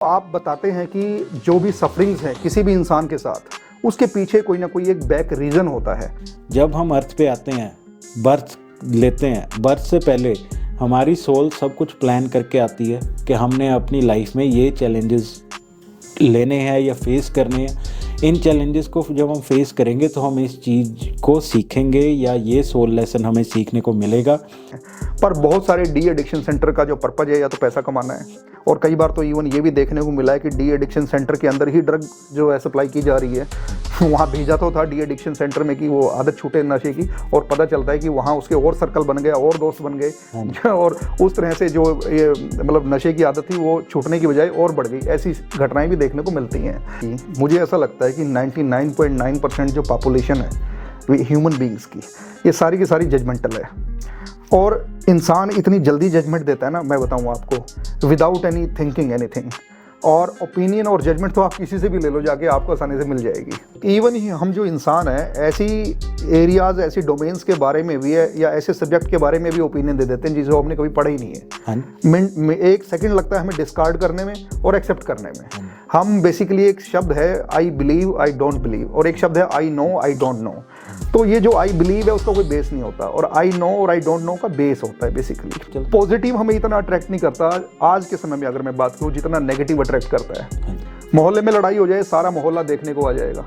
आप बताते हैं कि जो भी सफरिंग्स हैं किसी भी इंसान के साथ, उसके पीछे कोई ना कोई एक बैक रीज़न होता है। जब हम अर्थ पे आते हैं, बर्थ लेते हैं, बर्थ से पहले हमारी सोल सब कुछ प्लान करके आती है कि हमने अपनी लाइफ में ये चैलेंजेस लेने हैं या फेस करने हैं। इन चैलेंजेस को जब हम फेस करेंगे तो हम इस चीज़ को सीखेंगे या ये सोल लेसन हमें सीखने को मिलेगा। पर बहुत सारे डी एडिक्शन सेंटर का जो पर्पज़ है या तो पैसा कमाना है, और कई बार तो इवन ये भी देखने को मिला है कि डी एडिक्शन सेंटर के अंदर ही ड्रग जो है सप्लाई की जा रही है। वहाँ भेजा तो था डी एडिक्शन सेंटर में कि वो आदत छूटे नशे की, और पता चलता है कि वहाँ उसके और सर्कल बन गया और दोस्त बन गए और उस तरह से जो ये मतलब नशे की आदत थी वो छूटने की बजाय और बढ़ गई। ऐसी घटनाएं भी देखने को मिलती हैं। मुझे ऐसा लगता है कि 99.9% जो पॉपुलेशन है ह्यूमन बींग्स की, ये सारी की सारी जजमेंटल है, और इंसान इतनी जल्दी जजमेंट देता है ना, मैं बताऊँ आपको, विदाउट एनी थिंकिंग एनीथिंग। और ओपिनियन और जजमेंट तो आप किसी से भी ले लो जाके, आपको आसानी से मिल जाएगी। इवन ही हम जो इंसान हैं ऐसी एरियाज़, ऐसी डोमेन्स के बारे में भी है या ऐसे सब्जेक्ट के बारे में भी ओपिनियन दे देते हैं जिसे हमने कभी पढ़ा ही नहीं है। एक सेकंड लगता है हमें डिस्कार्ड करने में और एक्सेप्ट करने में। हम बेसिकली, एक शब्द है I believe, I don't believe, और एक शब्द है I know, I don't know. तो ये जो आई बिलीव है उसका कोई बेस नहीं होता, और आई नो और आई डोंट नो का बेस होता है बेसिकली। पॉजिटिव हमें इतना अट्रैक्ट नहीं करता आज के समय में, अगर मैं बात करूँ, जितना नेगेटिव अट्रैक्ट करता है। मोहल्ले में लड़ाई हो जाए, सारा मोहल्ला देखने को आ जाएगा,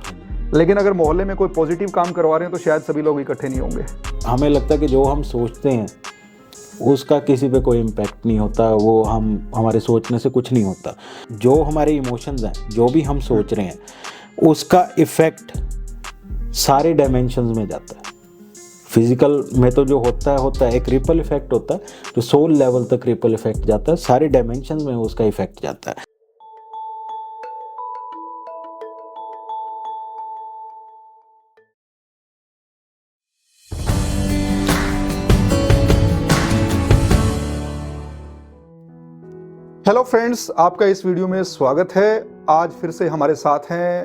लेकिन अगर मोहल्ले में कोई पॉजिटिव काम करवा रहे हैं तो शायद सभी लोग इकट्ठे नहीं होंगे। हमें लगता है कि जो हम सोचते हैं उसका किसी पे कोई इम्पैक्ट नहीं होता, वो हमारे सोचने से कुछ नहीं होता। जो हमारे इमोशंस हैं, जो भी हम सोच रहे हैं, उसका इफ़ेक्ट सारे डायमेंशंस में जाता है। फिजिकल में तो जो होता है एक रिपल इफेक्ट होता है, जो सोल लेवल तक रिपल इफेक्ट जाता है, सारे डायमेंशंस में उसका इफेक्ट जाता है। हेलो फ्रेंड्स, आपका इस वीडियो में स्वागत है। आज फिर से हमारे साथ हैं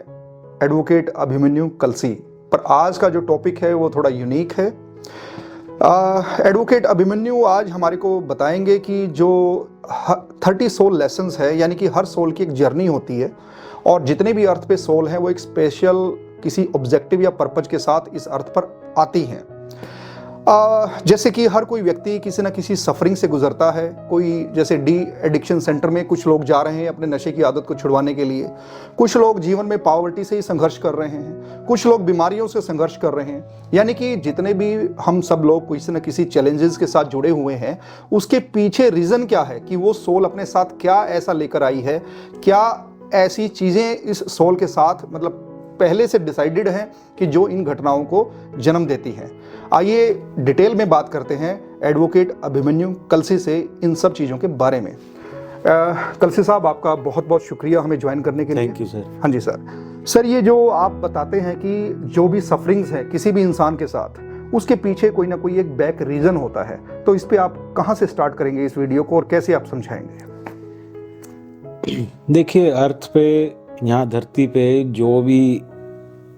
एडवोकेट अभिमन्यु कलसी। पर आज का जो टॉपिक है वो थोड़ा यूनिक है। एडवोकेट अभिमन्यु आज हमारे को बताएंगे कि जो 30 सोल लेसन्स है, यानी कि हर सोल की एक जर्नी होती है, और जितने भी अर्थ पे सोल हैं वो एक स्पेशल किसी ऑब्जेक्टिव या पर्पज के साथ इस अर्थ पर आती हैं। जैसे कि हर कोई व्यक्ति किसी न किसी सफरिंग से गुजरता है। कोई जैसे डी एडिक्शन सेंटर में कुछ लोग जा रहे हैं अपने नशे की आदत को छुड़वाने के लिए, कुछ लोग जीवन में पॉवर्टी से ही संघर्ष कर रहे हैं, कुछ लोग बीमारियों से संघर्ष कर रहे हैं। यानी कि जितने भी हम सब लोग किसी न किसी चैलेंजेस के साथ जुड़े हुए हैं, उसके पीछे रीज़न क्या है कि वो सोल अपने साथ क्या ऐसा लेकर आई है, क्या ऐसी चीज़ें इस सोल के साथ मतलब पहले से डिसाइडेड हैं कि जो इन घटनाओं को जन्म देती हैं। आइए डिटेल में बात करते हैं एडवोकेट अभिमन्यु कलसी से इन सब चीज़ों के बारे में। कलसी साहब, आपका बहुत बहुत शुक्रिया हमें ज्वाइन करने के लिए। Thank you sir. हाँ जी सर। ये जो आप बताते हैं कि जो भी सफरिंग्स है किसी भी इंसान के साथ, उसके पीछे कोई ना कोई एक बैक रीज़न होता है, तो इस पे आप कहाँ से स्टार्ट करेंगे इस वीडियो को, और कैसे आप समझाएंगे? देखिए, अर्थ पे, यहाँ धरती पे जो भी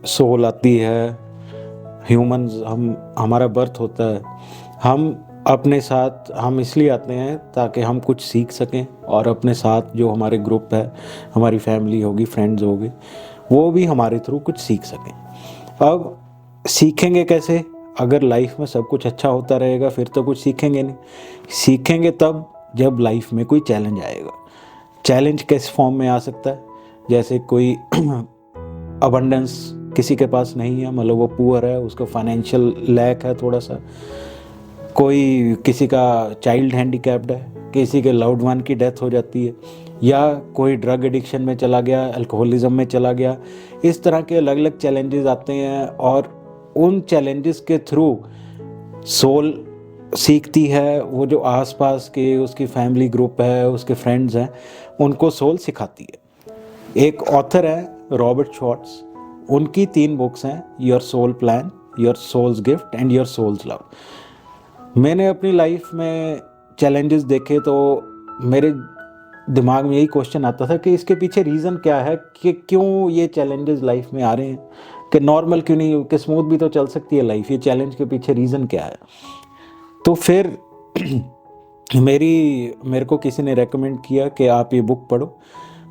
सोल आती है, ह्यूमंस, हमारा बर्थ होता है, हम अपने साथ हम इसलिए आते हैं ताकि हम कुछ सीख सकें, और अपने साथ जो हमारे ग्रुप है, हमारी फैमिली होगी, फ्रेंड्स होंगे, वो भी हमारे थ्रू कुछ सीख सकें। अब सीखेंगे कैसे? अगर लाइफ में सब कुछ अच्छा होता रहेगा फिर तो कुछ सीखेंगे नहीं। सीखेंगे तब जब लाइफ में कोई चैलेंज आएगा। चैलेंज किस फॉर्म में आ सकता है? जैसे कोई अबंडेंस किसी के पास नहीं है, मतलब वो पुअर है, उसका फाइनेंशियल लैक है थोड़ा सा, कोई किसी का चाइल्ड हैंडीकैप्ड है, किसी के लव्ड वन की डेथ हो जाती है, या कोई ड्रग एडिक्शन में चला गया, अल्कोहलिज्म में चला गया। इस तरह के अलग अलग चैलेंजेस आते हैं, और उन चैलेंजेस के थ्रू सोल सीखती है। वो जो आसपास के उसकी फैमिली ग्रुप है, उसके फ्रेंड्स हैं, उनको सोल सिखाती है। एक ऑथर है रॉबर्ट शॉर्ट्स, उनकी 3 बुक्स हैं, your soul plan, your soul's gift and your soul's love. मैंने अपनी लाइफ में चैलेंजेस देखे तो मेरे दिमाग में यही क्वेश्चन आता था कि इसके पीछे रीज़न क्या है, कि क्यों ये चैलेंजेस लाइफ में आ रहे हैं, कि नॉर्मल क्यों नहीं, कि स्मूथ भी तो चल सकती है लाइफ, ये चैलेंज के पीछे रीज़न क्या है। तो फिर मेरे को किसी ने रेकमेंड किया कि आप ये बुक पढ़ो।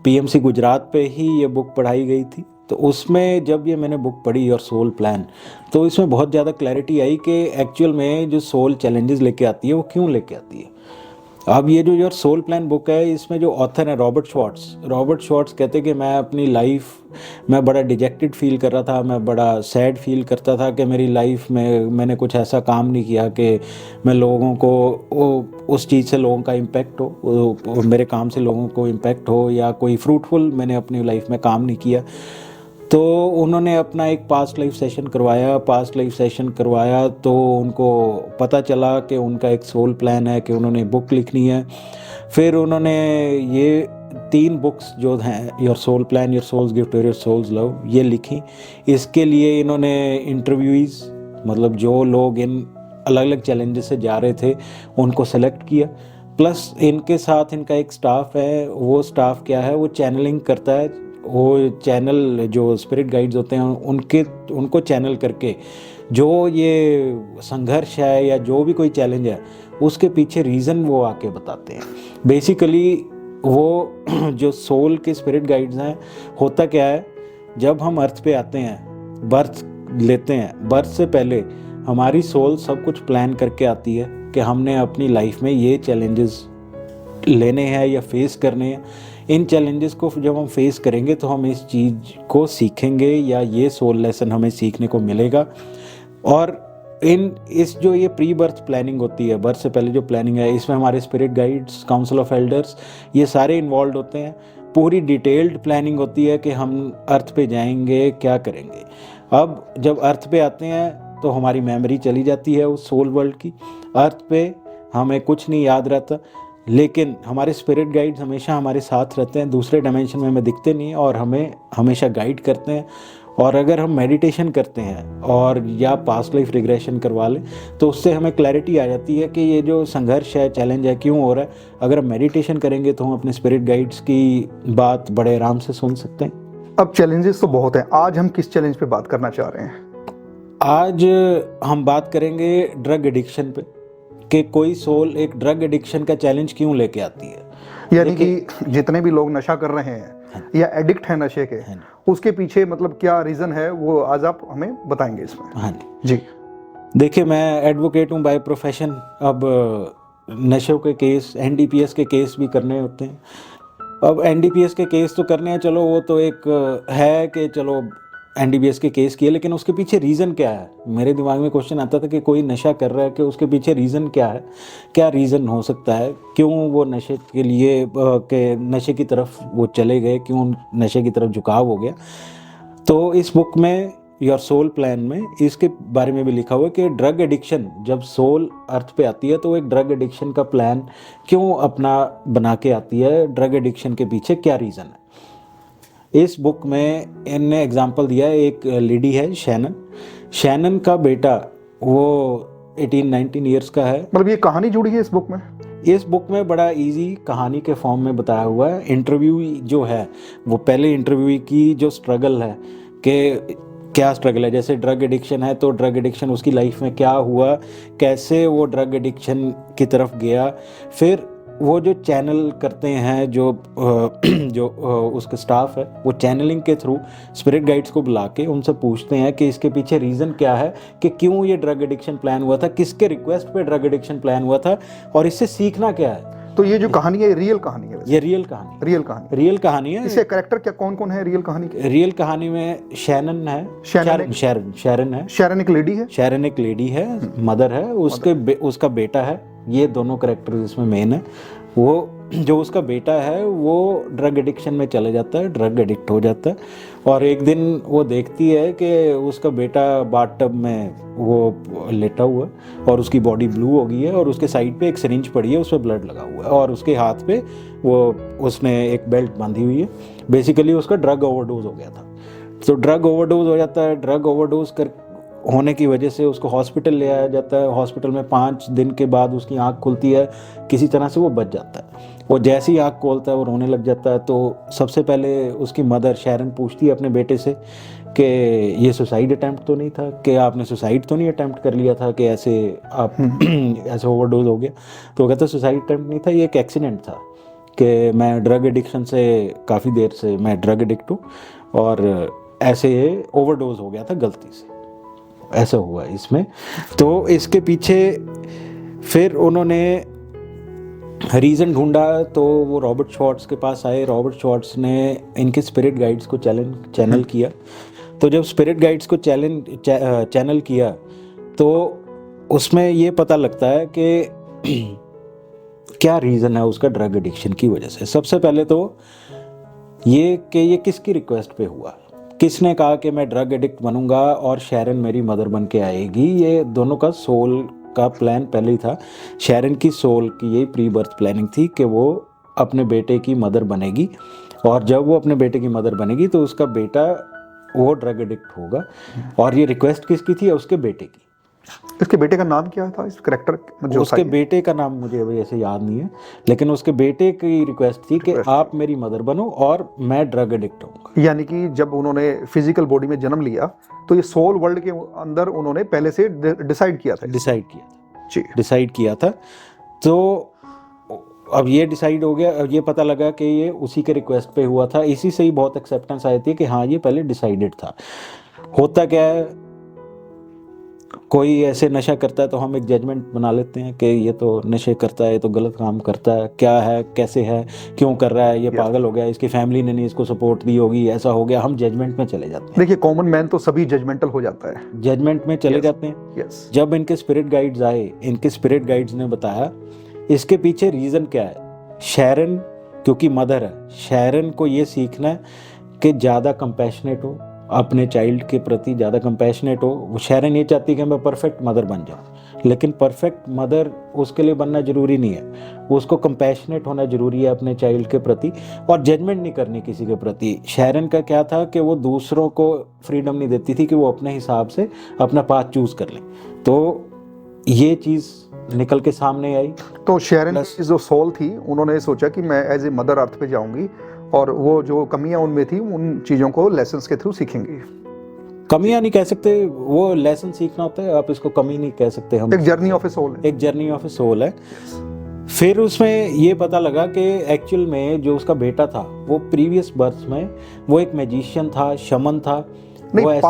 पीएमसी गुजरात पे ही ये बुक पढ़ाई गई थी। तो उसमें जब ये मैंने बुक पढ़ी योर सोल प्लान, तो इसमें बहुत ज़्यादा क्लैरिटी आई कि एक्चुअल में जो सोल चैलेंजेस लेके आती है वो क्यों लेके आती है। अब ये जो योर सोल प्लान बुक है, इसमें जो ऑथर है रॉबर्ट श्वार्ट्ज कहते हैं कि मैं अपनी लाइफ में बड़ा डिजेक्टेड फील कर रहा था, मैं बड़ा सैड फील करता था कि मेरी लाइफ में मैंने कुछ ऐसा काम नहीं किया कि मैं लोगों को उस चीज़ से लोगों का इम्पेक्ट हो, मेरे काम से लोगों को इम्पेक्ट हो, या कोई फ्रूटफुल मैंने अपनी लाइफ में काम नहीं किया। तो उन्होंने अपना एक पास्ट लाइफ सेशन करवाया तो उनको पता चला कि उनका एक सोल प्लान है कि उन्होंने बुक लिखनी है। फिर उन्होंने ये 3 बुक्स जो हैं, your soul plan, your soul's gift और योर सोल्स लव, ये लिखी। इसके लिए इन्होंने इंटरव्यूज़, मतलब जो लोग इन अलग अलग चैलेंजेस से जा रहे थे उनको सेलेक्ट किया, प्लस इनके साथ इनका एक स्टाफ है। वो स्टाफ क्या है, वो चैनलिंग करता है, वो चैनल जो स्पिरिट गाइड्स होते हैं उनको चैनल करके जो ये संघर्ष है या जो भी कोई चैलेंज है उसके पीछे रीज़न वो आके बताते हैं। बेसिकली वो जो सोल के स्पिरिट गाइड्स हैं, होता क्या है, जब हम अर्थ पे आते हैं, बर्थ लेते हैं, बर्थ से पहले हमारी सोल सब कुछ प्लान करके आती है कि हमने अपनी लाइफ में ये चैलेंजेस लेने हैं या फेस करने हैं। इन चैलेंजेस को जब हम फेस करेंगे तो हम इस चीज़ को सीखेंगे या ये सोल लेसन हमें सीखने को मिलेगा। और इस जो ये प्री बर्थ प्लानिंग होती है, बर्थ से पहले जो प्लानिंग है, इसमें हमारे spirit guides, council of elders, ये सारे इन्वॉल्व होते हैं। पूरी डिटेल्ड प्लानिंग होती है कि हम अर्थ पे जाएंगे, क्या करेंगे। अब जब अर्थ पे आते हैं तो हमारी मेमोरी चली जाती है उस सोल वर्ल्ड की। अर्थ पे हमें कुछ नहीं याद रहता, लेकिन हमारे स्पिरिट गाइड्स हमेशा हमारे साथ रहते हैं। दूसरे डायमेंशन में हमें दिखते नहीं और हमें हमेशा गाइड करते हैं। और अगर हम मेडिटेशन करते हैं और या पास्ट लाइफ रिग्रेशन करवा लें तो उससे हमें क्लैरिटी आ जाती है कि ये जो संघर्ष है, चैलेंज है, क्यों हो रहा है। अगर हम मेडिटेशन करेंगे तो हम अपने स्पिरिट गाइड्स की बात बड़े आराम से सुन सकते हैं। अब चैलेंजेस तो बहुत हैं, आज हम किस चैलेंज पे बात करना चाह रहे हैं? आज हम बात करेंगे ड्रग एडिक्शन पे, कि कोई सोल एक ड्रग एडिक्शन का चैलेंज क्यों लेके आती है। यानी कि जितने भी लोग नशा कर रहे हैं या एडिक्ट हैं नशे के, उसके पीछे मतलब क्या रीज़न है, वो आज आप हमें बताएंगे इसमें। हाँ जी। देखिए, मैं एडवोकेट हूँ बाय प्रोफेशन। अब नशों के केस, एनडीपीएस के केस भी करने होते हैं। अब एनडीपीएस के केस तो करने हैं, चलो वो तो एक है कि चलो एनडीपीएस के केस किए, लेकिन उसके पीछे रीज़न क्या है। मेरे दिमाग में क्वेश्चन आता था कि कोई नशा कर रहा है, कि उसके पीछे रीज़न क्या है, क्या रीज़न हो सकता है, क्यों वो नशे के लिए के नशे की तरफ वो चले गए, क्यों नशे की तरफ झुकाव हो गया। तो इस बुक में योर सोल प्लान में इसके बारे में भी लिखा हुआ है कि ड्रग एडिक्शन, जब सोल अर्थ पे आती है तो एक ड्रग एडिक्शन का प्लान क्यों अपना बना के आती है, ड्रग एडिक्शन के पीछे क्या रीज़न है। इस बुक में इनने एग्जांपल दिया है, एक लेडी है शैनन का बेटा, वो 18-19 ईयर्स का है। मतलब ये कहानी जुड़ी है इस बुक में? इस बुक में बड़ा इजी कहानी के फॉर्म में बताया हुआ है। इंटरव्यू जो है, वो पहले इंटरव्यू की जो स्ट्रगल है कि क्या स्ट्रगल है, जैसे ड्रग एडिक्शन है तो ड्रग एडिक्शन उसकी लाइफ में क्या हुआ, कैसे वो ड्रग एडिक्शन की तरफ गया। फिर वो जो चैनल करते हैं, जो उसका स्टाफ है, वो चैनलिंग के थ्रू स्पिरिट गाइड्स को बुला के उनसे पूछते हैं कि इसके पीछे रीज़न क्या है, कि क्यों ये ड्रग एडिक्शन प्लान हुआ था, किसके रिक्वेस्ट पे ड्रग एडिक्शन प्लान हुआ था, और इससे सीखना क्या है। तो ये जो कहानी है, रियल कहानी है? ये रियल कहानी है। इससे कैरेक्टर क्या कौन कौन है रियल कहानी के? रियल कहानी में शैरन है, शैरन एक लेडी है, मदर है, उसका बेटा है। ये दोनों कैरेक्टर इसमें मेन है। वो जो उसका बेटा है वो ड्रग एडिक्शन में चले जाता है, ड्रग एडिक्ट हो जाता है, और एक दिन वो देखती है कि उसका बेटा बाथटब में वो लेटा हुआ है और उसकी बॉडी ब्लू हो गई है और उसके साइड पे एक सिरिंज पड़ी है, उस पर ब्लड लगा हुआ है, और उसके हाथ पे उसने एक बेल्ट बांधी हुई है। बेसिकली उसका ड्रग ओवरडोज हो गया था। तो ड्रग ओवरडोज हो जाता है, ड्रग ओवरडोज होने की वजह से उसको हॉस्पिटल ले आया जाता है। हॉस्पिटल में 5 दिन के बाद उसकी आंख खुलती है, किसी तरह से वो बच जाता है। वो जैसे ही आंख खोलता है वो रोने लग जाता है। तो सबसे पहले उसकी मदर शैरन पूछती है अपने बेटे से कि ये सुसाइड अटैम्प्ट तो नहीं था, कि आपने सुसाइड तो नहीं अटैम्प्ट कर लिया था, कि ऐसे आप ऐसे ओवरडोज हो गया। तो वो कहता है सुसाइड अटैम्प्ट नहीं था, ये एक एक्सीडेंट था, कि मैं ड्रग एडिक्शन से काफ़ी देर से मैं ड्रग एडिक्ट हूँ और ऐसे ओवरडोज हो गया था गलती से, ऐसा हुआ इसमें। तो इसके पीछे फिर उन्होंने रीज़न ढूंढा, तो वो रॉबर्ट शॉर्ट्स के पास आए। रॉबर्ट शॉर्ट्स ने इनके स्पिरिट गाइड्स को चैनल किया। तो जब स्पिरिट गाइड्स को चैनल किया तो उसमें ये पता लगता है कि क्या रीज़न है उसका ड्रग एडिक्शन की वजह से। सबसे पहले तो ये कि ये किसकी रिक्वेस्ट पे हुआ, किसने कहा कि मैं ड्रग एडिक्ट बनूंगा और शैरन मेरी मदर बन के आएगी। ये दोनों का सोल का प्लान पहले ही था। शैरन की सोल की यही प्री बर्थ प्लानिंग थी कि वो अपने बेटे की मदर बनेगी, और जब वो अपने बेटे की मदर बनेगी तो उसका बेटा वो ड्रग एडिक्ट होगा। और ये रिक्वेस्ट किसकी थी? उसके बेटे की। इसके बेटे का नाम क्या था इस कैरेक्टर जो उसके बेटे का नाम मुझे अभी ऐसे याद नहीं है, लेकिन उसके बेटे की रिक्वेस्ट थी कि आप मेरी मदर बनो और मैं ड्रग एडिक्ट होऊंगा। यानी कि जब उन्होंने फिजिकल बॉडी में जन्म लिया तो ये सोल वर्ल्ड के अंदर उन्होंने पहले से डिसाइड किया था। डिसाइड किया था। तो अब ये डिसाइड हो गया, अब ये पता लगा कि ये उसी के रिक्वेस्ट पे हुआ था। इसी से ही बहुत एक्सेप्टेंस आई थी कि हाँ ये पहले डिसाइडेड था। होता क्या है, कोई ऐसे नशा करता है तो हम एक जजमेंट बना लेते हैं कि ये तो नशे करता है, ये तो गलत काम करता है, क्या है, कैसे है, क्यों कर रहा है, ये पागल हो गया, इसकी फैमिली ने नहीं इसको सपोर्ट दी होगी, ऐसा हो गया। हम जजमेंट में चले जाते हैं। देखिए कॉमन मैन तो सभी जजमेंटल हो जाता है, जजमेंट में चले जाते हैं। जब इनके स्पिरिट गाइड्स आए, इनके स्पिरिट गाइड्स ने बताया इसके पीछे रीज़न क्या है। शैरन क्योंकि मदर है, शैरन को ये सीखना है कि ज़्यादा कंपैशनेट हो, अपने चाइल्ड के प्रति ज़्यादा कंपैशनेट हो। शैरन ये चाहती है कि मैं परफेक्ट मदर बन जाऊँ, लेकिन परफेक्ट मदर उसके लिए बनना ज़रूरी नहीं है। उसको कंपैशनेट होना ज़रूरी है अपने चाइल्ड के प्रति, और जजमेंट नहीं करनी किसी के प्रति। शैरन का क्या था कि वो दूसरों को फ्रीडम नहीं देती थी कि वो अपने हिसाब से अपना पाथ चूज़ कर लें। तो ये चीज़ निकल के सामने आई। तो शैरन की जो सोल थी, उन्होंने सोचा कि मैं एज ए मदर अर्थ पे जाऊंगी और वो जो कमियां उनमें थी उन चीज़ों को लेसन्स के थ्रू सीखेंगी। कमियां नहीं कह सकते, वो लेसन सीखना होता है, आप इसको कमी नहीं कह सकते। हम एक जर्नी ऑफ ए सोल है, एक जर्नी ऑफ ए सोल है। फिर उसमें ये पता लगा कि एक्चुअल में जो उसका बेटा था वो प्रीवियस बर्थ में वो एक मैजिशियन था, शमन था। नहीं,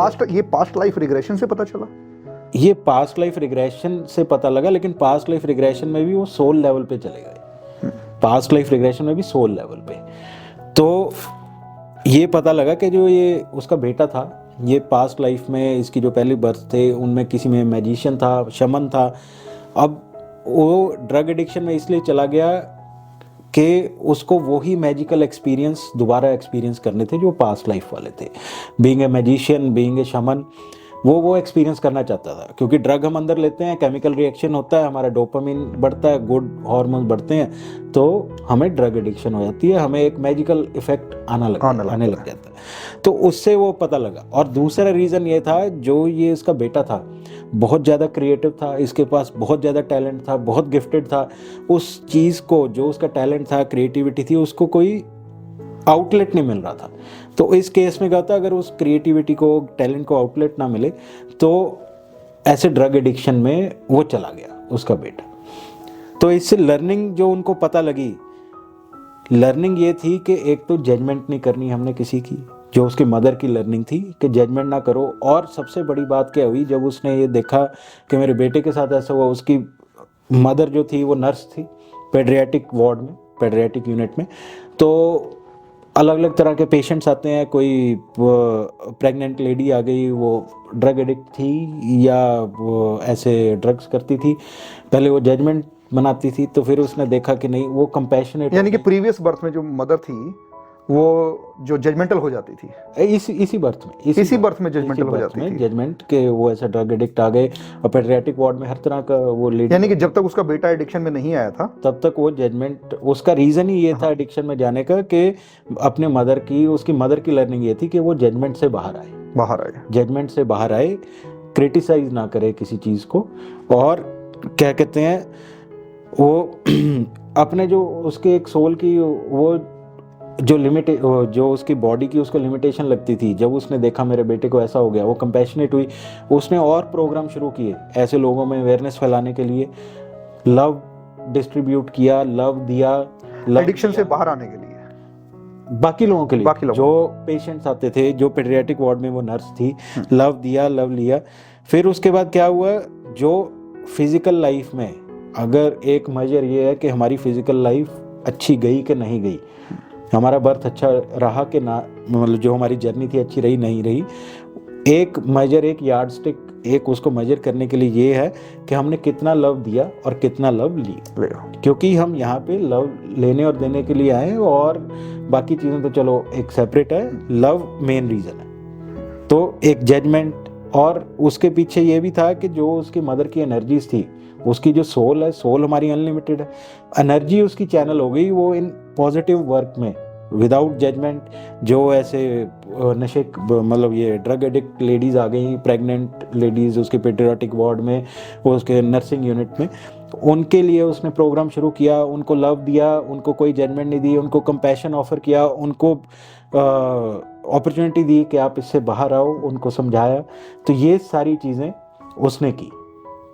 पास्ट लाइफ रिग्रेशन से पता चला। ये पास्ट लाइफ रिग्रेशन से पता लगा, लेकिन पास्ट लाइफ रिग्रेशन में भी वो सोल लेवल पे चले गए। पास्ट लाइफ रिग्रेशन में भी सोल लेवल पे। तो ये पता लगा कि जो ये उसका बेटा था, ये पास्ट लाइफ में इसकी जो पहली बर्थ थे उनमें किसी में मैजिशियन था, शमन था। अब वो ड्रग एडिक्शन में इसलिए चला गया कि उसको वही मैजिकल एक्सपीरियंस दोबारा एक्सपीरियंस करने थे जो पास्ट लाइफ वाले थे। Being a magician, being a शमन, वो एक्सपीरियंस करना चाहता था। क्योंकि ड्रग हम अंदर लेते हैं, केमिकल रिएक्शन होता है, हमारा डोपामिन बढ़ता है, गुड हार्मोन्स बढ़ते हैं, तो हमें ड्रग एडिक्शन हो जाती है, हमें एक मैजिकल इफेक्ट आने लग जाता है। तो उससे वो पता लगा। और दूसरा रीज़न ये था, जो ये इसका बेटा था बहुत ज़्यादा क्रिएटिव था, इसके पास बहुत ज़्यादा टैलेंट था, बहुत गिफ्टेड था। उस चीज़ को, जो उसका टैलेंट था, क्रिएटिविटी थी, उसको कोई आउटलेट नहीं मिल रहा था। तो इस केस में क्या था, अगर उस क्रिएटिविटी को, टैलेंट को आउटलेट ना मिले तो ऐसे ड्रग एडिक्शन में वो चला गया उसका बेटा। तो इससे लर्निंग जो उनको पता लगी, लर्निंग ये थी कि एक तो जजमेंट नहीं करनी हमने किसी की, जो उसकी मदर की लर्निंग थी कि जजमेंट ना करो। और सबसे बड़ी बात क्या हुई, जब उसने ये देखा कि मेरे बेटे के साथ ऐसा हुआ, उसकी मदर जो थी वो नर्स थी पेडियाट्रिक वार्ड में, पेडियाट्रिक यूनिट में। तो अलग अलग तरह के पेशेंट्स आते हैं, कोई प्रेग्नेंट लेडी आ गई, वो ड्रग एडिक्ट थी या वो ऐसे ड्रग्स करती थी, पहले वो जजमेंट बनाती थी। तो फिर उसने देखा कि नहीं, वो कंपैशनेट, यानी कि प्रीवियस बर्थ में जो मदर थी वो जो जजमेंटल हो जाती थी, इसी बर्थ में जजमेंटल हो जाती थी, जजमेंट के वो ऐसा ड्रग एडिक्ट आ गए। और पेडियाट्रिक वार्ड में हर तरह का वो लेडी, यानी कि जब तक उसका बेटा एडिक्शन में नहीं आया था तब तक वो जजमेंट, उसका रीज़न ही ये था एडिक्शन में जाने का कि अपने मदर की, उसकी मदर की लर्निंग ये थी कि वो जजमेंट से बाहर आए, जजमेंट से बाहर आए, क्रिटिसाइज ना करे किसी चीज़ को। और क्या कहते हैं, वो अपने जो उसके एक सोल की वो जो जो उसकी बॉडी की उसको लिमिटेशन लगती थी, जब उसने देखा मेरे बेटे को ऐसा हो गया, वो कंपैशनेट हुई। उसने और प्रोग्राम शुरू किए ऐसे लोगों में अवेयरनेस फैलाने के लिए, लव डिस्ट्रीब्यूट किया, लव दिया। एडिक्शन से बाहर आने के लिए, बाकी लोगों के लिए, बाकी लोगों जो पेशेंट्स आते थे, जो पेडियाट्रिक वार्ड में वो नर्स थी, लव दिया, लव लिया। फिर उसके बाद क्या हुआ, जो फिजिकल लाइफ में अगर एक मेजर ये है कि हमारी फिजिकल लाइफ अच्छी गई कि नहीं गई, हमारा बर्थ अच्छा रहा कि ना, मतलब जो हमारी जर्नी थी अच्छी रही नहीं रही, एक मेजर, एक यार्ड स्टिक, एक उसको मेजर करने के लिए ये है कि हमने कितना लव दिया और कितना लव लिया। क्योंकि हम यहाँ पे लव लेने और देने के लिए आए, और बाकी चीज़ें तो चलो एक सेपरेट है, लव मेन रीज़न है। तो एक जजमेंट, और उसके पीछे ये भी था कि जो उसकी मदर की एनर्जीज थी, उसकी जो सोल है, सोल हमारी अनलिमिटेड है, एनर्जी उसकी चैनल हो गई वो इन पॉजिटिव वर्क में विदाउट जजमेंट। जो ऐसे नशे, मतलब ये ड्रग एडिक्ट लेडीज़ आ गई, प्रेग्नेंट लेडीज़ उसके पेडियाट्रिक वार्ड में, वो उसके नर्सिंग यूनिट में, उनके लिए उसने प्रोग्राम शुरू किया, उनको लव दिया, उनको कोई जजमेंट नहीं दी, उनको कंपैशन ऑफर किया, उनको अपॉर्चुनिटी दी कि आप इससे बाहर आओ, उनको समझाया। तो ये सारी चीज़ें उसने की।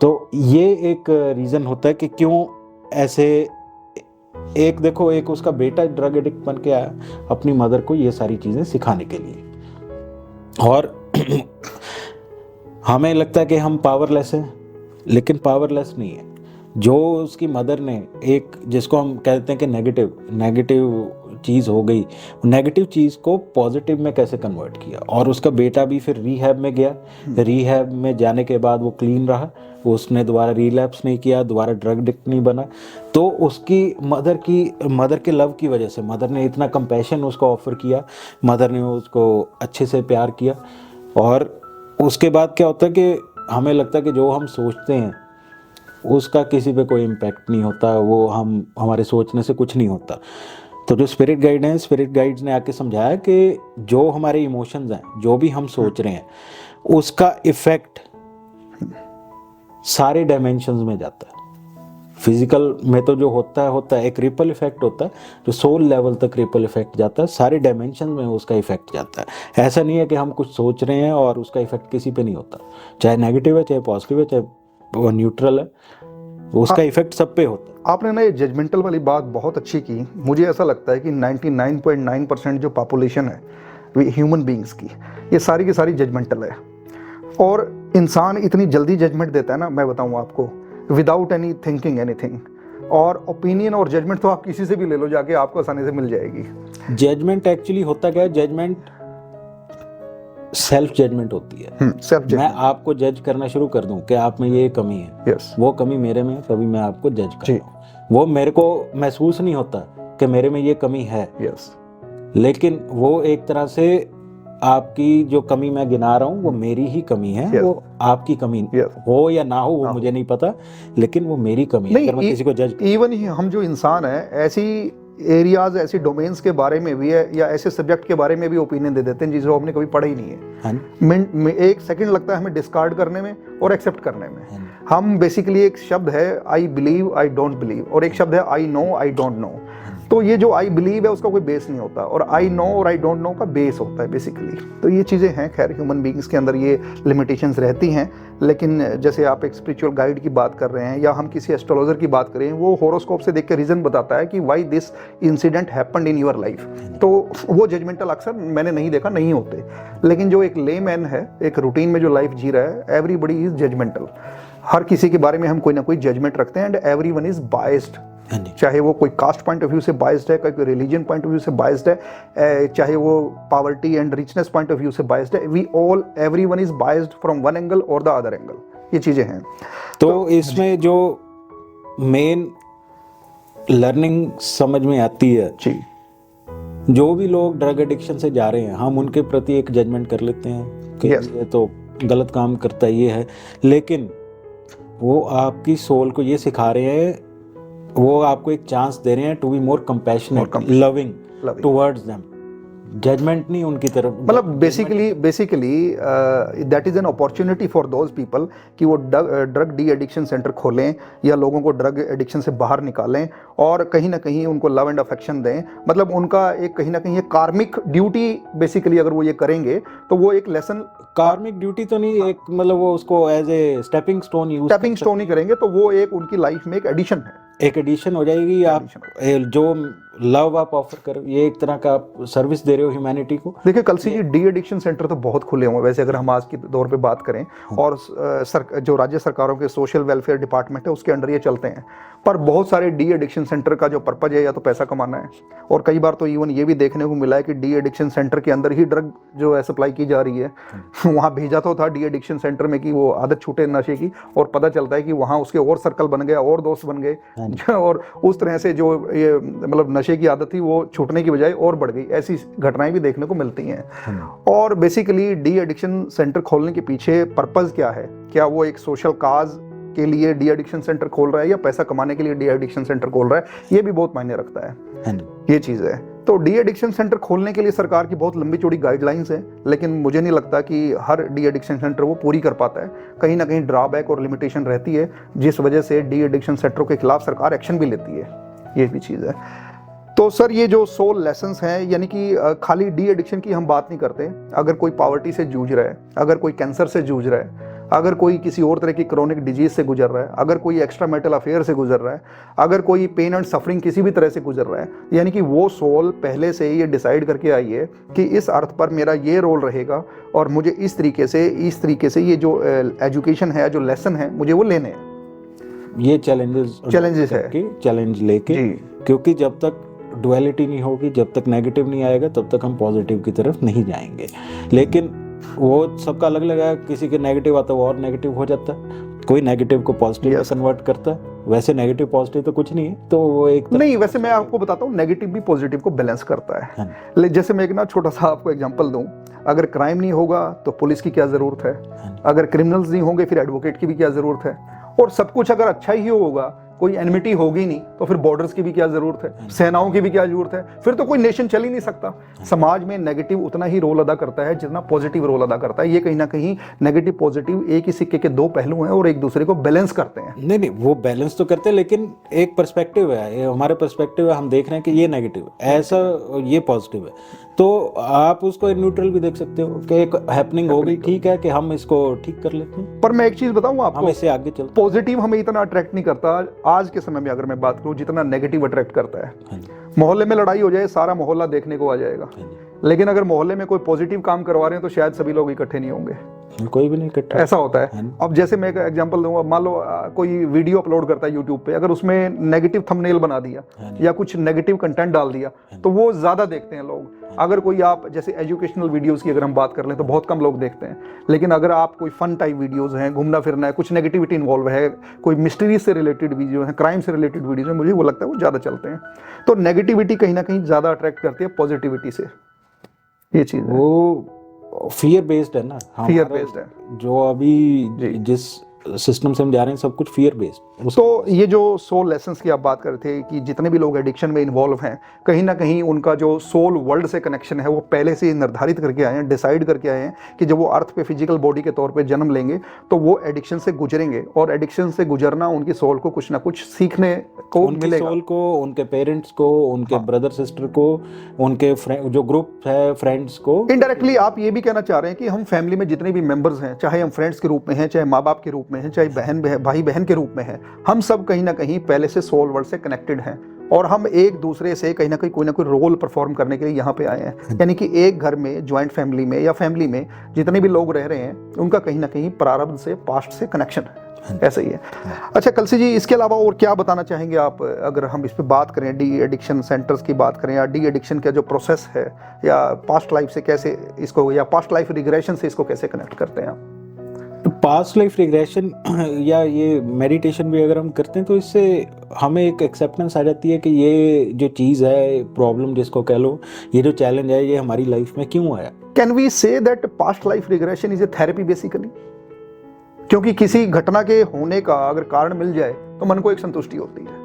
तो ये एक रीज़न होता है कि क्यों ऐसे, एक देखो, एक उसका बेटा ड्रग एडिक्ट बन के आया अपनी मदर को ये सारी चीज़ें सिखाने के लिए, और हमें लगता है कि हम पावरलेस हैं, लेकिन पावरलेस नहीं है। जो उसकी मदर ने, एक जिसको हम कहते हैं कि नेगेटिव चीज़ हो गई, नेगेटिव चीज़ को पॉजिटिव में कैसे कन्वर्ट किया, और उसका बेटा भी फिर रीहैब में गया। रीहैब में जाने के बाद वो क्लीन रहा, उसने दोबारा रिलैप्स नहीं किया, दोबारा ड्रग एडिक्ट नहीं बना। तो उसकी मदर के लव की वजह से, मदर ने इतना कंपैशन उसको ऑफर किया, मदर ने उसको अच्छे से प्यार किया। और उसके बाद क्या होता है कि हमें लगता है कि जो हम सोचते हैं उसका किसी पे कोई इम्पैक्ट नहीं होता, वो हमारे सोचने से कुछ नहीं होता। तो जो स्पिरिट गाइड हैं, स्पिरिट गाइड्स ने आके समझाया कि जो हमारे इमोशंस हैं, जो भी हम सोच रहे हैं, उसका इफेक्ट सारे डायमेंशंस में जाता है। फिजिकल में तो जो होता है एक रिपल इफेक्ट होता है, जो सोल लेवल तक रिपल इफेक्ट जाता है, सारे डायमेंशन में उसका इफेक्ट जाता है। ऐसा नहीं है कि हम कुछ सोच रहे हैं और उसका इफेक्ट किसी पे नहीं होता, चाहे नेगेटिव है, चाहे पॉजिटिव है, चाहे वो न्यूट्रल है, उसका इफेक्ट सब पे होता है। आपने ना ये जजमेंटल वाली बात बहुत अच्छी की। मुझे ऐसा लगता है कि 99.9% जो पॉपुलेशन है ह्यूमन बींग्स की, ये सारी की सारी जजमेंटल है। और इंसान इतनी जल्दी जजमेंट देता है ना, मैं बताऊं आपको, विदाउट एनी थिंकिंग एनीथिंग। और ओपिनियन और जजमेंट तो आप किसी से भी ले लो जाके, आपको आसानी से मिल जाएगी। जजमेंट एक्चुअली होता क्या है, जजमेंट सेल्फ जजमेंट होती है। सेल्फ मैं आपको जज करना शुरू कर दूं कि आप में ये कमी है, yes. वो कमी मेरे में है, तभी मैं आपको जज कर रहा हूं। वो मेरे को महसूस नहीं होता कि मेरे में ये कमी है, yes. लेकिन वो एक तरह से आपकी जो कमी मैं गिना रहा हूँ वो मेरी ही कमी है, yes. वो आपकी कमी हो या ना हो वो मुझे नहीं पता, लेकिन वो मेरी कमी है। अगर मैं किसी को जज, इवन ही हम जो इंसान है, ऐसी एरियाज, ऐसी डोमेन्स के बारे में भी है, या ऐसे सब्जेक्ट के बारे में भी ओपिनियन दे देते हैं जिसको हमने कभी पढ़ा ही नहीं है। एक सेकंड लगता है हमें डिस्कार्ड करने में और एक्सेप्ट करने में। हम बेसिकली, एक शब्द है I believe, I don't believe, और एक शब्द है I know, I don't know. तो ये जो आई बिलीव है उसका कोई बेस नहीं होता, और आई नो और आई डोंट नो का बेस होता है बेसिकली। तो ये चीज़ें हैं, खैर ह्यूमन बींग्स के अंदर ये लिमिटेशंस रहती हैं। लेकिन जैसे आप एक स्पिरिचुअल गाइड की बात कर रहे हैं, या हम किसी एस्ट्रोलॉजर की बात करें, वो होरोस्कोप से देख के रीज़न बताता है कि why this incident happened in your life. तो वो जजमेंटल अक्सर मैंने नहीं देखा, नहीं होते। लेकिन जो एक लेमैन है, एक रूटीन में जो लाइफ जी रहा है, एवरीबडी इज जजमेंटल। हर किसी के बारे में हम कोई ना कोई जजमेंट रखते हैं, एंड एवरीवन इज बायस्ड। चाहे वो कोई कास्ट पॉइंट ऑफ व्यू से बायस्ड है, कोई रिलीजन पॉइंट ऑफ व्यू से बायस्ड है, चाहे वो poverty and richness point of view से बायस्ड है, everyone is biased from one angle और द अदर एंगल। ये चीजें हैं। तो इसमें जो मेन लर्निंग समझ में आती है जी, जो भी लोग ड्रग एडिक्शन से जा रहे हैं, हम उनके प्रति एक जजमेंट कर लेते हैं कि ये तो गलत काम करता है, ये है, लेकिन वो आपकी सोल को ये सिखा रहे हैं, वो आपको एक चांस दे रहे हैं to be more compassionate, loving towards them. Judgement नहीं उनकी तरफ, मतलब basically that is an opportunity for those people कि वो ड्रग डी एडिक्शन सेंटर खोलें, या लोगों को ड्रग एडिक्शन से बाहर निकालें, और कहीं ना कहीं उनको लव एंड अफेक्शन दें। मतलब उनका एक कहीं ना कहीं एक कार्मिक ड्यूटी, बेसिकली अगर वो ये करेंगे तो वो एक लेसन, कार्मिक ड्यूटी तो नहीं, एक मतलब वो उसको एज ए स्टेपिंग स्टोन ही करेंगे, तो वो एक उनकी लाइफ में एक एडिशन है। एक एडिशन हो जाएगी। आप जो लव आप ऑफर कर, ये एक तरह का आप सर्विस दे रहे हो ह्यूमैनिटी को। देखिए कलसी जी, डी एडिक्शन सेंटर तो बहुत खुले हुए हैं वैसे, अगर हम आज के दौर पे बात करें, और जो राज्य सरकारों के सोशल वेलफेयर डिपार्टमेंट है उसके अंडर ये चलते हैं। पर बहुत सारे डी एडिक्शन सेंटर का जो पर्पज है या तो पैसा कमाना है, और कई बार तो इवन ये भी देखने को मिला है कि डी एडिक्शन सेंटर के अंदर ही ड्रग जो है सप्लाई की जा रही है। वहाँ भेजा तो था डी एडिक्शन सेंटर में कि वो आदत छूटे नशे की, और पता चलता है कि वहाँ उसके और सर्कल बन गया और दोस्त बन गए और उस तरह से जो ये मतलब नशे की आदत थी वो छूटने की बजाय और बढ़ गई। ऐसी घटनाएं भी देखने को मिलती हैं। और बेसिकली डी एडिक्शन सेंटर खोलने के पीछे पर्पस क्या है? क्या वो एक सोशल काज के लिए डी एडिक्शन सेंटर खोल रहा है या पैसा कमाने के लिए डी एडिक्शन सेंटर खोल रहा है? ये भी बहुत मायने रखता है, ये चीज़ है। तो डी एडिक्शन सेंटर खोलने के लिए सरकार की बहुत लंबी चौड़ी गाइडलाइंस है, लेकिन मुझे नहीं लगता कि हर डी एडिक्शन सेंटर वो पूरी कर पाता है। कहीं ना कहीं ड्रॉबैक और लिमिटेशन रहती है, जिस वजह से डी एडिक्शन सेंटरों के खिलाफ सरकार एक्शन भी लेती है, ये भी चीज़ है। तो सर ये जो सोल लेसन्स हैं, यानी कि खाली डी एडिक्शन की हम बात नहीं करते। अगर कोई पॉवर्टी से जूझ रहा है, अगर कोई कैंसर से जूझ रहा है, अगर कोई किसी और तरह की क्रोनिक डिजीज से गुजर रहा है, अगर कोई एक्स्ट्रा मेटल अफेयर से गुजर रहा है, अगर कोई पेन एंड सफरिंग किसी भी तरह से गुजर रहा है, यानी कि वो सोल पहले से ये डिसाइड करके आई है कि इस अर्थ पर मेरा ये रोल रहेगा और मुझे इस तरीके से ये जो एजुकेशन है, जो लेसन है, मुझे वो लेने हैं। ये चैलेंजेस है कि चैलेंज लेके, क्योंकि जब तक डुअलिटी नहीं होगी, जब तक नेगेटिव नहीं आएगा, तब तक हम पॉजिटिव की तरफ नहीं जाएंगे। लेकिन वो सबका अलग अलग है, किसी के नेगेटिव आता है वो और नेगेटिव हो जाता है, कोई नेगेटिव को पॉजिटिव में कन्वर्ट करता है। वैसे नेगेटिव पॉजिटिव तो कुछ नहीं है, तो वो एक नहीं, वैसे मैं आपको बताता हूँ, नेगेटिव भी पॉजिटिव को बैलेंस करता है। जैसे मैं एक ना छोटा सा आपको एग्जांपल दूं, अगर क्राइम नहीं होगा तो पुलिस की क्या जरूरत है, अगर क्रिमिनल्स नहीं होंगे फिर एडवोकेट की भी क्या जरूरत है, और सब कुछ अगर अच्छा ही होगा, कोई एनिमिटी होगी नहीं, तो फिर बॉर्डर्स की भी क्या जरूरत है, सेनाओं की भी क्या जरूरत है, फिर तो कोई नेशन चल ही नहीं सकता। समाज में नेगेटिव उतना ही रोल अदा करता है जितना पॉजिटिव रोल अदा करता है। ये कहीं ना कहीं नेगेटिव पॉजिटिव एक ही सिक्के के दो पहलू हैं और एक दूसरे को बैलेंस करते हैं। नहीं, वो बैलेंस तो करते हैं, लेकिन एक पर्सपेक्टिव है, ये हमारे पर्सपेक्टिव है, हम देख रहे हैं कि ये नेगेटिव ऐसा, ये पॉजिटिव है, तो आप उसको न्यूट्रल भी देख सकते हो कि एक हैपनिंग हो गई, ठीक है कि हम इसको ठीक कर लेते हैं। पर मैं एक चीज बताऊं आपको, हम इससे आगे चलते, पॉजिटिव हमें इतना अट्रैक्ट नहीं करता आज के समय में, अगर मैं बात करूं, जितना नेगेटिव अट्रैक्ट करता है। मोहल्ले में लड़ाई हो जाए, सारा मोहल्ला देखने को आ जाएगा, लेकिन अगर मोहल्ले में कोई पॉजिटिव काम करवा रहे हैं तो शायद सभी लोग इकट्ठे नहीं होंगे, कोई भी नहीं इकट्ठा, ऐसा होता है। अब जैसे मैं एक एग्जांपल दूंगा, मान लो कोई वीडियो अपलोड करता है यूट्यूब पे, अगर उसमें नेगेटिव थंबनेल बना दिया या कुछ नेगेटिव कंटेंट डाल दिया तो वो ज्यादा देखते हैं लोग। अगर कोई आप जैसे एजुकेशनल वीडियोस की अगर हम बात कर लें तो बहुत कम लोग देखते हैं, लेकिन अगर आप कोई फन टाइप वीडियोस हैं, घूमना फिरना है, कुछ नेगेटिविटी इन्वॉल्व है, कोई मिस्ट्री से रिलेटेड वीडियो है, क्राइम से रिलेटेड वीडियो है, मुझे वो लगता है वो ज़्यादा चलते हैं। तो नेगेटिविटी कहीं ना कहीं ज़्यादा अट्रैक्ट करती है पॉजिटिविटी से, ये चीज़ वो फियर बेस्ड है ना, फियर बेस्ड है जो अभी जिस सिस्टम से हम जा रहे हैं, सब कुछ फियर बेस्ड। तो ये जो सोल लेसन्स की आप बात कर रहे थे कि जितने भी लोग एडिक्शन में इन्वॉल्व हैं, कहीं ना कहीं उनका जो सोल वर्ल्ड से कनेक्शन है वो पहले से निर्धारित करके आए हैं, डिसाइड करके आए हैं कि जब वो अर्थ पे फिजिकल बॉडी के तौर पे जन्म लेंगे तो वो एडिक्शन से गुजरेंगे, और एडिक्शन से गुजरना उनकी सोल को कुछ ना कुछ सीखने को मिलेगा। सोल को, उनके पेरेंट्स को, उनके ब्रदर सिस्टर को, उनके जो ग्रुप है फ्रेंड्स को। इनडायरेक्टली आप ये भी कहना चाह रहे हैं कि हम फैमिली में जितने भी मेंबर्स हैं, चाहे हम फ्रेंड्स के रूप में हैं, चाहे माँ बाप के रूप में हैं, चाहे भाई बहन के रूप में हैं, हम सब कहीं ना कहीं पहले से सोल वर्ल्ड से कनेक्टेड हैं, और हम एक दूसरे से कहीं ना कहीं कोई ना कोई रोल परफॉर्म करने के लिए यहाँ पे आए हैं। यानी कि एक घर में, ज्वाइंट फैमिली में या फैमिली में जितने भी लोग रह रहे हैं, उनका कहीं ना कहीं प्रारब्ध से, पास्ट से कनेक्शन है, ऐसा ही है। अच्छा कलसी जी, इसके अलावा और क्या बताना चाहेंगे आप, अगर हम इस पे बात करें, डी एडिक्शन सेंटर्स की बात करें, या डी एडिक्शन का जो प्रोसेस है, या पास्ट लाइफ से कैसे इसको, या पास्ट लाइफ रिग्रेशन से इसको कैसे कनेक्ट करते हैं आप? पास्ट लाइफ रिग्रेशन या ये मेडिटेशन भी अगर हम करते हैं तो इससे हमें एक एक्सेप्टेंस आ जाती है कि ये जो चीज़ है, प्रॉब्लम जिसको कह लो, ये जो चैलेंज है, ये हमारी लाइफ में क्यों आया। Can we say that past life regression is a therapy basically? क्योंकि किसी घटना के होने का अगर कारण मिल जाए तो मन को एक संतुष्टि होती है।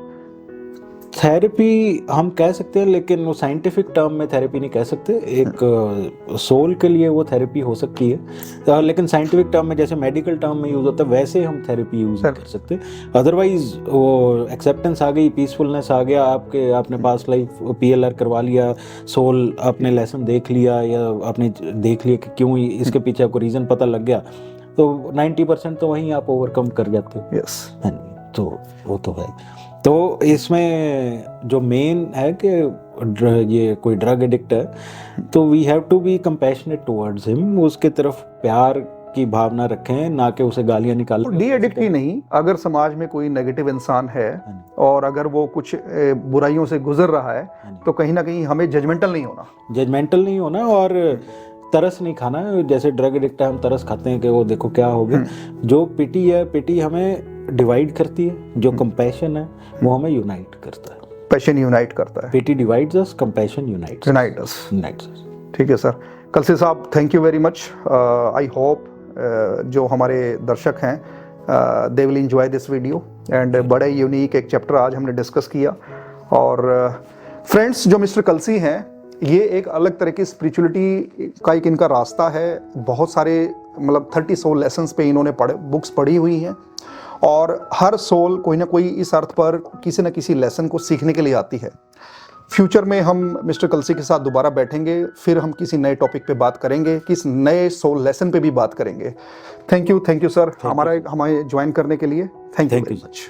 थेरेपी हम कह सकते हैं, लेकिन वो साइंटिफिक टर्म में थेरेपी नहीं कह सकते। एक सोल के लिए वो थेरेपी हो सकती है, लेकिन साइंटिफिक टर्म में जैसे मेडिकल टर्म में यूज़ होता है वैसे हम थेरेपी यूज़ कर सकते। अदरवाइज वो एक्सेप्टेंस आ गई, पीसफुलनेस आ गया, आपने पास्ट लाइफ PLR करवा लिया, सोल आपने लेसन देख लिया, या आपने देख लिया कि क्यों इसके पीछे आपको रीज़न पता लग गया, तो 90% तो वहीं आप ओवरकम कर जाते हो। यस, तो वो तो है। तो इसमें जो मेन है कि ये कोई ड्रग एडिक्ट है तो we have to be compassionate towards him, उसके तरफ प्यार की भावना रखें, ना कि उसे गालियां निकालें। डी एडिक्ट ही नहीं, अगर समाज में कोई नेगेटिव इंसान है और अगर वो कुछ बुराइयों से गुजर रहा है तो कहीं ना कहीं हमें जजमेंटल नहीं होना, जजमेंटल नहीं होना और तरस नहीं खाना। जैसे ड्रग एडिक्ट है हम तरस खाते हैं कि वो देखो क्या हो गया। जो पिटी है, पिटी हमें डिवाइड करती है, जो कंपैशन है वो हमें यूनाइट करता है। पैशन यूनाइट करता है, पिटी डिवाइड्स अस, कंपैशन यूनाइट्स यूनाइट्स। ठीक है सर, कलसी साहब thank you very much. I hope जो हमारे दर्शक हैं they will enjoy this video and बड़ा यूनिक एक चैप्टर आज हमने डिस्कस किया। और फ्रेंड्स जो मिस्टर कलसी हैं ये एक अलग तरह की स्पिरिचुअलिटी का एक इनका रास्ता है। बहुत सारे मतलब 30 सोल लेसन्स पे इन्होंने बुक्स पढ़ी हुई हैं और हर सोल कोई ना कोई इस अर्थ पर किसी न किसी लेसन को सीखने के लिए आती है। फ्यूचर में हम मिस्टर कलसी के साथ दोबारा बैठेंगे, फिर हम किसी नए टॉपिक पे बात करेंगे, किस नए सोल लेसन पे भी बात करेंगे। थैंक यू सर हमें ज्वाइन करने के लिए। Thank you very much.